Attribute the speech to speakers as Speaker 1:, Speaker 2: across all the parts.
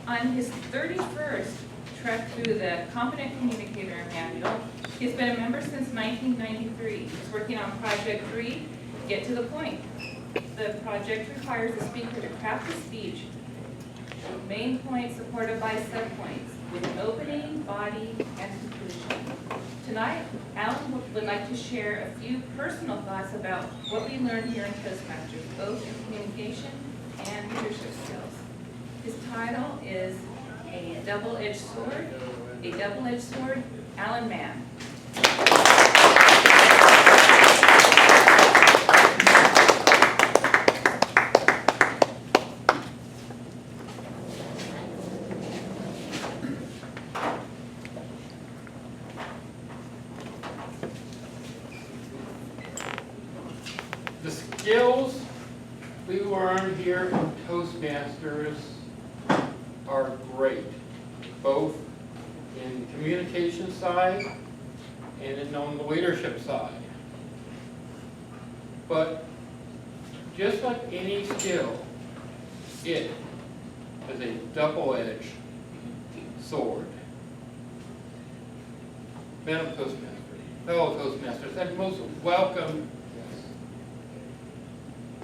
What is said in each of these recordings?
Speaker 1: On his 31st trek through the Competent Communicator Manual, he's been a member since 1993. He's working on Project 3, Get to the Point. The project requires the speaker to craft a speech, main point supported by subpoints, with an opening, body, and conclusion. Tonight, Alan would like to share a few personal thoughts about what we learned here in Toastmasters, both in communication and leadership skills. His title is A Double-Edged Sword, Alan Mann.
Speaker 2: The skills we learn here in Toastmasters are great, both in the communication side and on the leadership side. But just like any skill, it is a double-edged sword. Madam Toastmaster, fellow Toastmasters, and most welcome.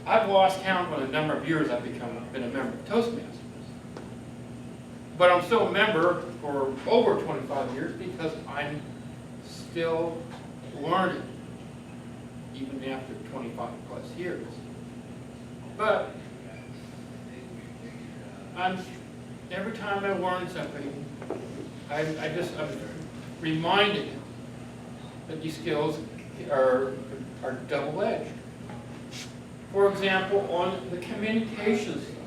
Speaker 2: I've lost count on the number of years I've been a member of Toastmasters. But I'm still a member for over 25 years because I'm still learning, even after 25 plus years. But every time I learn something, I'm reminded that these skills are double-edged. For example, on the communication skills,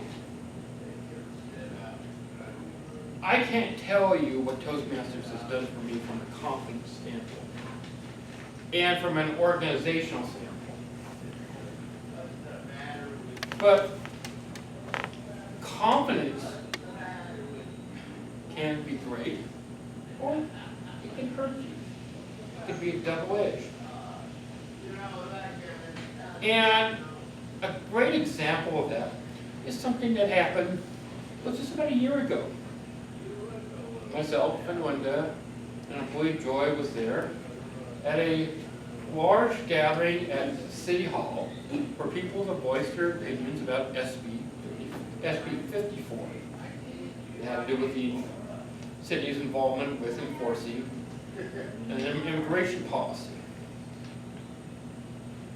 Speaker 2: I can't tell you what Toastmasters has done for me from a confidence standpoint and from an organizational standpoint. But confidence can be great, or it can hurt you. It can be a double-edged. And a great example of that is something that happened just about a year ago. Myself and Linda, and I believe Joy was there, at a large gathering at City Hall for people to voice their opinions about SB 54. It had to do with the city's involvement with enforcing an immigration policy.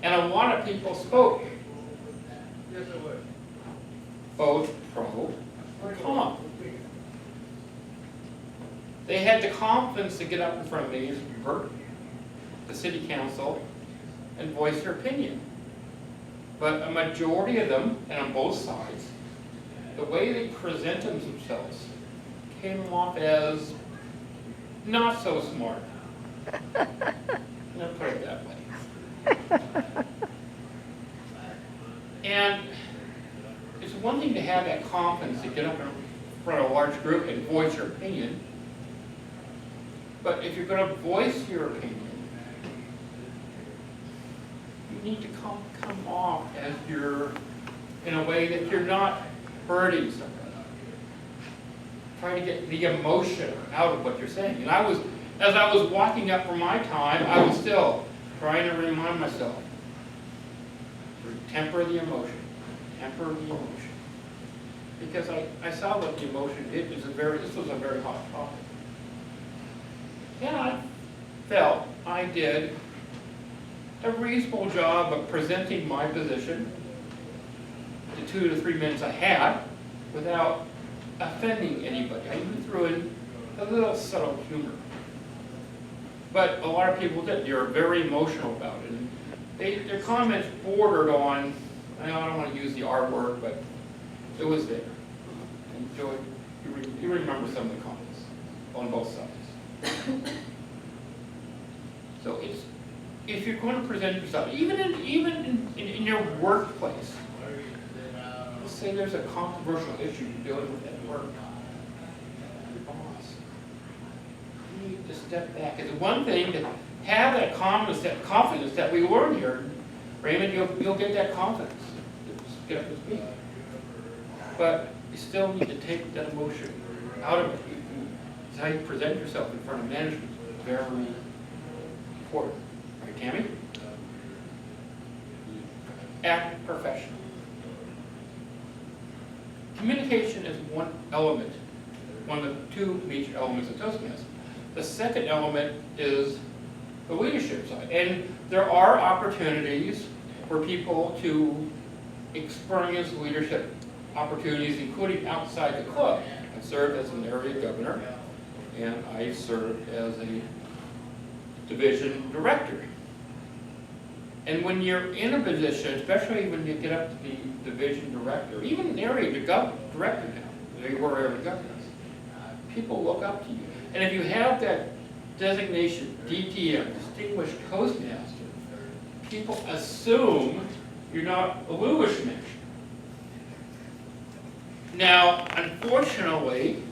Speaker 2: And a lot of people spoke, both pro and con. They had the confidence to get up in front of me, the city council, and voice their opinion. But a majority of them, and on both sides, the way they presented themselves came off as not so smart. I'll put it that way. And it's one thing to have that confidence to get up in front of a large group and voice your opinion. But if you're going to voice your opinion, you need to come off as you're, in a way that you're not hurting somebody. Trying to get the emotion out of what you're saying. And as I was walking up for my time, I was still trying to remind myself, temper the emotion, temper the emotion. Because I saw what the emotion did. This was a very hot topic. And I felt I did a reasonable job of presenting my position, the 2 to 3 minutes I had, without offending anybody. I even threw in a little subtle humor. But a lot of people did. They were very emotional about it. And their comments bordered on, I don't want to use the R word, but it was there. And Joy, you remember some of the comments on both sides. So if you're going to present yourself, even in your workplace, let's say there's a controversial issue you're dealing with at work, your boss, you need to step back. It's one thing to have that confidence that we learn here, Raymond. You'll get that confidence. Just get up and speak. But you still need to take that emotion out of it. It's how you present yourself in front of management. Very important. Right, Tammy? Act professional. Communication is one element, one of the two major elements of Toastmasters. The second element is the leadership side. And there are opportunities for people to experience leadership opportunities, including outside the club. I served as an area governor, and I served as a division director. And when you're in a position, especially when you get up to be division director, even an area director now, they were area governors, people look up to you. And if you have that designation, DTM, Distinguished Toastmaster, people assume you're not a Lewishman. Now, unfortunately,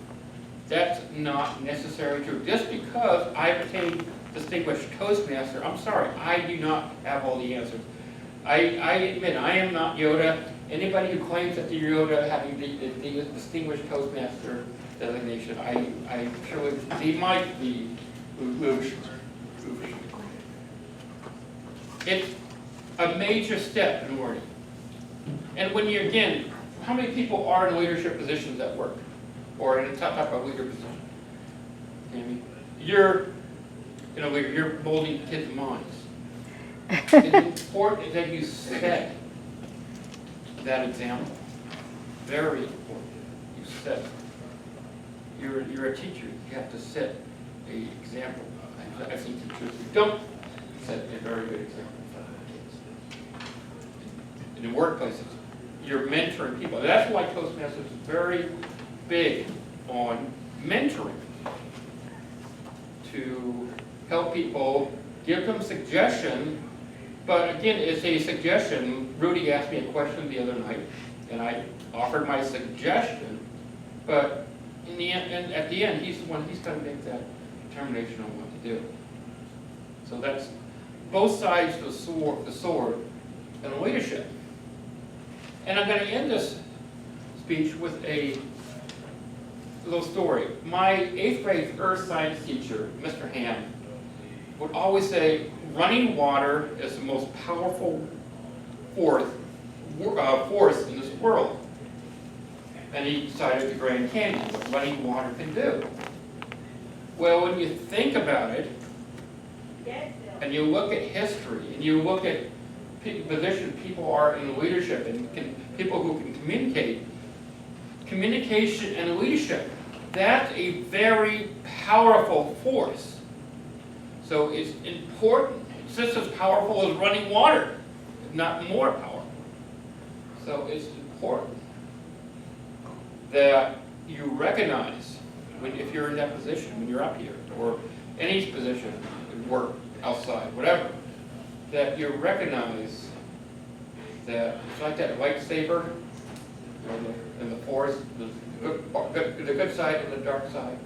Speaker 2: that's not necessarily true. Just because I've attained Distinguished Toastmaster, I'm sorry, I do not have all the answers. I admit, I am not Yoda. Anybody who claims that they're Yoda having the Distinguished Toastmaster designation, I truly, they might be Lewishman. It's a major step in learning. And when you, again, how many people are in leadership positions at work? Or in a type of leader position? Tammy? You're molding kids' minds. It's important that you set that example. Very important. You set. You're a teacher. You have to set an example. I've seen teachers who don't set a very good example for kids. In workplaces, you're mentoring people. That's why Toastmasters is very big on mentoring, to help people, give them suggestion. But again, it's a suggestion. Rudy asked me a question the other night, and I offered my suggestion. But in the end, and at the end, he's the one. He's going to make that determination on what to do. So that's both sides of the sword and leadership. And I'm going to end this speech with a little story. My 8th grade earth science teacher, Mr. Mann, would always say, running water is the most powerful force in this world. And he cited the Grand Canyon, what running water can do. Well, when you think about it, and you look at history, and you look at position people are in leadership, and people who can communicate, communication and leadership, that's a very powerful force. So it's important. It's just as powerful as running water, if not more powerful. So it's important that you recognize, if you're in that position, when you're up here, or any position, work, outside, whatever, that you recognize that it's like that lightsaber in the forest, the good side and the dark side,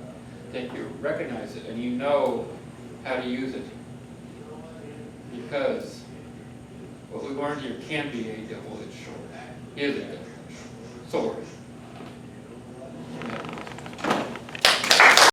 Speaker 2: that you recognize it and you know how to use it. Because what we learned here can be a double-edged sword. Is a double-edged sword.